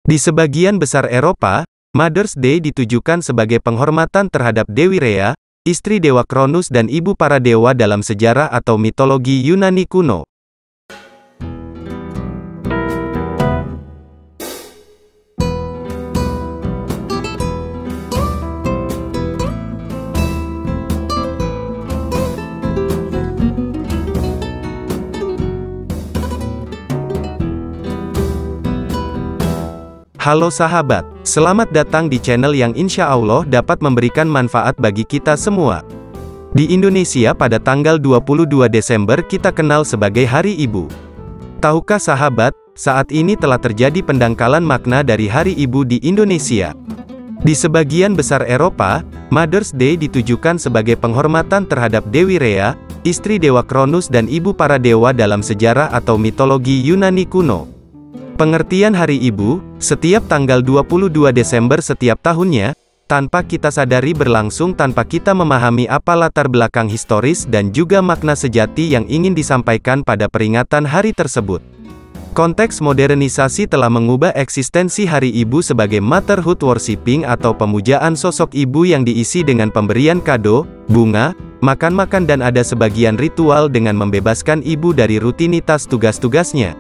Di sebagian besar Eropa, Mother's Day ditujukan sebagai penghormatan terhadap Dewi Rhea, istri dewa Cronus dan ibu para dewa dalam sejarah atau mitologi Yunani kuno. Halo sahabat, selamat datang di channel yang insya Allah dapat memberikan manfaat bagi kita semua. Di Indonesia pada tanggal 22 Desember kita kenal sebagai Hari Ibu. Tahukah sahabat, saat ini telah terjadi pendangkalan makna dari Hari Ibu di Indonesia. Di sebagian besar Eropa, Mother's Day ditujukan sebagai penghormatan terhadap Dewi Rhea, istri dewa Cronus dan ibu para dewa dalam sejarah atau mitologi Yunani kuno. Pengertian Hari Ibu, setiap tanggal 22 Desember setiap tahunnya, tanpa kita sadari berlangsung tanpa kita memahami apa latar belakang historis dan juga makna sejati yang ingin disampaikan pada peringatan hari tersebut. Konteks modernisasi telah mengubah eksistensi Hari Ibu sebagai motherhood worshipping atau pemujaan sosok ibu yang diisi dengan pemberian kado, bunga, makan-makan dan ada sebagian ritual dengan membebaskan ibu dari rutinitas tugas-tugasnya.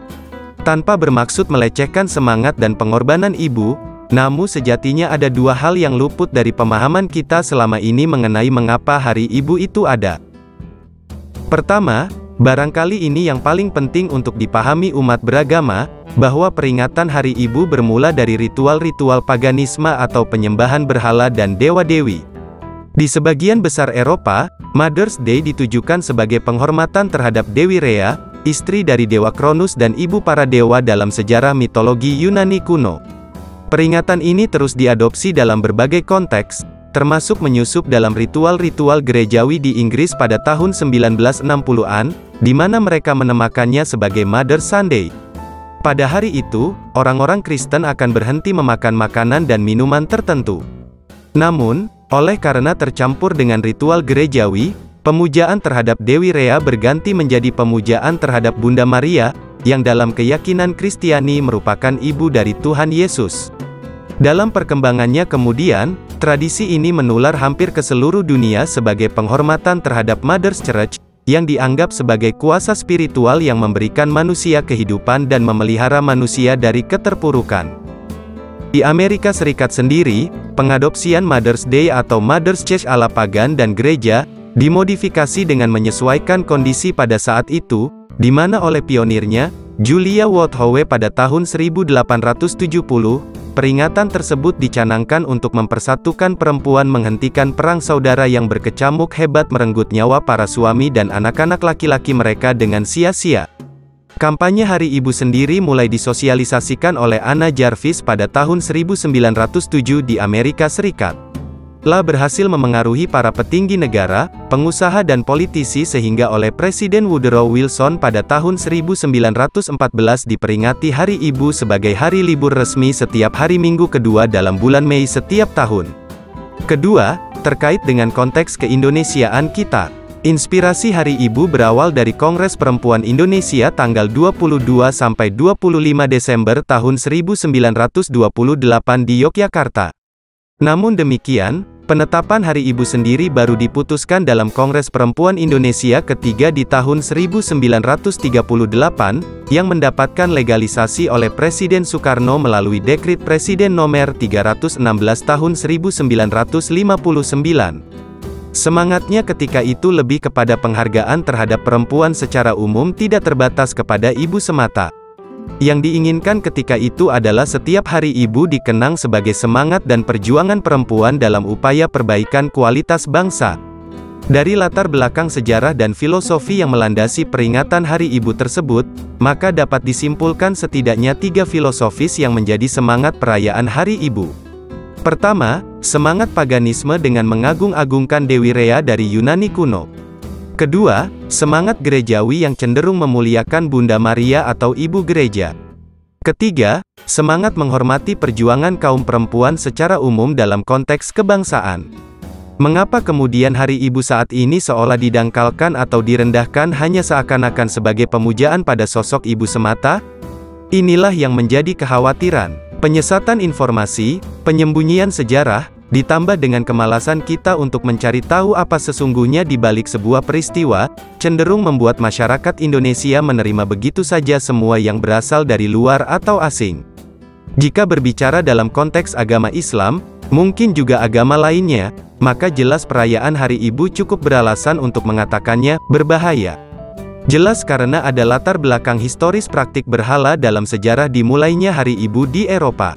Tanpa bermaksud melecehkan semangat dan pengorbanan ibu, namun sejatinya ada dua hal yang luput dari pemahaman kita selama ini mengenai mengapa Hari Ibu itu ada. Pertama, barangkali ini yang paling penting untuk dipahami umat beragama, bahwa peringatan Hari Ibu bermula dari ritual-ritual paganisme atau penyembahan berhala dan dewa-dewi. Di sebagian besar Eropa, Mother's Day ditujukan sebagai penghormatan terhadap Dewi Rhea, istri dari dewa Cronus dan ibu para dewa dalam sejarah mitologi Yunani kuno. Peringatan ini terus diadopsi dalam berbagai konteks, termasuk menyusup dalam ritual-ritual gerejawi di Inggris pada tahun 1960-an, di mana mereka menamakannya sebagai Mother's Sunday. Pada hari itu, orang-orang Kristen akan berhenti memakan makanan dan minuman tertentu. Namun, oleh karena tercampur dengan ritual gerejawi, pemujaan terhadap Dewi Rhea berganti menjadi pemujaan terhadap Bunda Maria, yang dalam keyakinan Kristiani merupakan ibu dari Tuhan Yesus. Dalam perkembangannya kemudian, tradisi ini menular hampir ke seluruh dunia sebagai penghormatan terhadap Mother's Church, yang dianggap sebagai kuasa spiritual yang memberikan manusia kehidupan dan memelihara manusia dari keterpurukan. Di Amerika Serikat sendiri, pengadopsian Mother's Day atau Mother's Church ala pagan dan gereja, dimodifikasi dengan menyesuaikan kondisi pada saat itu, di mana oleh pionirnya, Julia Woodhowe pada tahun 1870, peringatan tersebut dicanangkan untuk mempersatukan perempuan menghentikan perang saudara yang berkecamuk hebat merenggut nyawa para suami dan anak-anak laki-laki mereka dengan sia-sia. Kampanye Hari Ibu sendiri mulai disosialisasikan oleh Anna Jarvis pada tahun 1907 di Amerika Serikat. Telah berhasil memengaruhi para petinggi negara, pengusaha dan politisi sehingga oleh Presiden Woodrow Wilson pada tahun 1914 diperingati Hari Ibu sebagai hari libur resmi setiap hari Minggu kedua dalam bulan Mei setiap tahun. Kedua, terkait dengan konteks keindonesiaan kita. Inspirasi Hari Ibu berawal dari Kongres Perempuan Indonesia tanggal 22–25 Desember tahun 1928 di Yogyakarta. Namun demikian, penetapan Hari Ibu sendiri baru diputuskan dalam Kongres Perempuan Indonesia ketiga di tahun 1938, yang mendapatkan legalisasi oleh Presiden Soekarno melalui Dekrit Presiden Nomor 316 tahun 1959. Semangatnya ketika itu lebih kepada penghargaan terhadap perempuan secara umum tidak terbatas kepada ibu semata. Yang diinginkan ketika itu adalah setiap Hari Ibu dikenang sebagai semangat dan perjuangan perempuan dalam upaya perbaikan kualitas bangsa. Dari latar belakang sejarah dan filosofi yang melandasi peringatan Hari Ibu tersebut, maka dapat disimpulkan setidaknya 3 filosofis yang menjadi semangat perayaan Hari Ibu. Pertama, semangat paganisme dengan mengagung-agungkan Dewi Rhea dari Yunani kuno. Kedua, semangat gerejawi yang cenderung memuliakan Bunda Maria atau Ibu Gereja. Ketiga, semangat menghormati perjuangan kaum perempuan secara umum dalam konteks kebangsaan. Mengapa kemudian Hari Ibu saat ini seolah didangkalkan atau direndahkan hanya seakan-akan sebagai pemujaan pada sosok ibu semata? Inilah yang menjadi kekhawatiran. Penyesatan informasi, penyembunyian sejarah, ditambah dengan kemalasan kita untuk mencari tahu apa sesungguhnya di balik sebuah peristiwa, cenderung membuat masyarakat Indonesia menerima begitu saja semua yang berasal dari luar atau asing. Jika berbicara dalam konteks agama Islam, mungkin juga agama lainnya, maka jelas perayaan Hari Ibu cukup beralasan untuk mengatakannya berbahaya. Jelas karena ada latar belakang historis praktik berhala dalam sejarah dimulainya Hari Ibu di Eropa.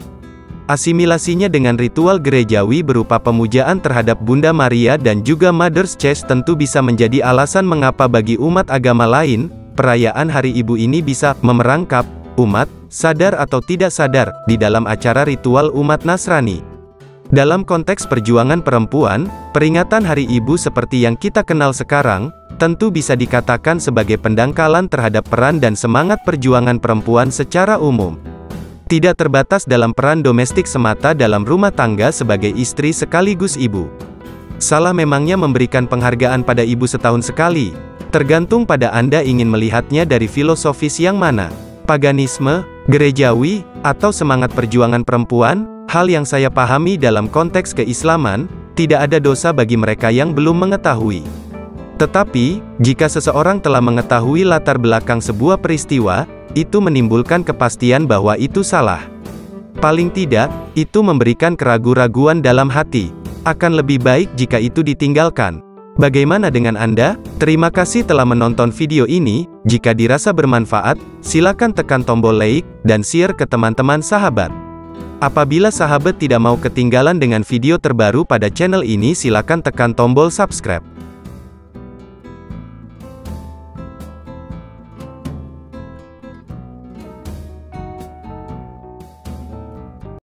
Asimilasinya dengan ritual gerejawi berupa pemujaan terhadap Bunda Maria dan juga Mother's Church tentu bisa menjadi alasan mengapa bagi umat agama lain, perayaan Hari Ibu ini bisa memerangkap umat, sadar atau tidak sadar, di dalam acara ritual umat Nasrani. Dalam konteks perjuangan perempuan, peringatan Hari Ibu seperti yang kita kenal sekarang, tentu bisa dikatakan sebagai pendangkalan terhadap peran dan semangat perjuangan perempuan secara umum. Tidak terbatas dalam peran domestik semata dalam rumah tangga sebagai istri sekaligus ibu. Salah memangnya memberikan penghargaan pada ibu setahun sekali. Tergantung pada Anda ingin melihatnya dari filosofis yang mana. Paganisme, gerejawi, atau semangat perjuangan perempuan. Hal yang saya pahami dalam konteks keislaman, tidak ada dosa bagi mereka yang belum mengetahui. Tetapi, jika seseorang telah mengetahui latar belakang sebuah peristiwa, itu menimbulkan kepastian bahwa itu salah. Paling tidak, itu memberikan keraguan-raguan dalam hati. Akan lebih baik jika itu ditinggalkan. Bagaimana dengan Anda? Terima kasih telah menonton video ini. Jika dirasa bermanfaat, silakan tekan tombol like, dan share ke teman-teman sahabat. Apabila sahabat tidak mau ketinggalan dengan video terbaru pada channel ini, silakan tekan tombol subscribe.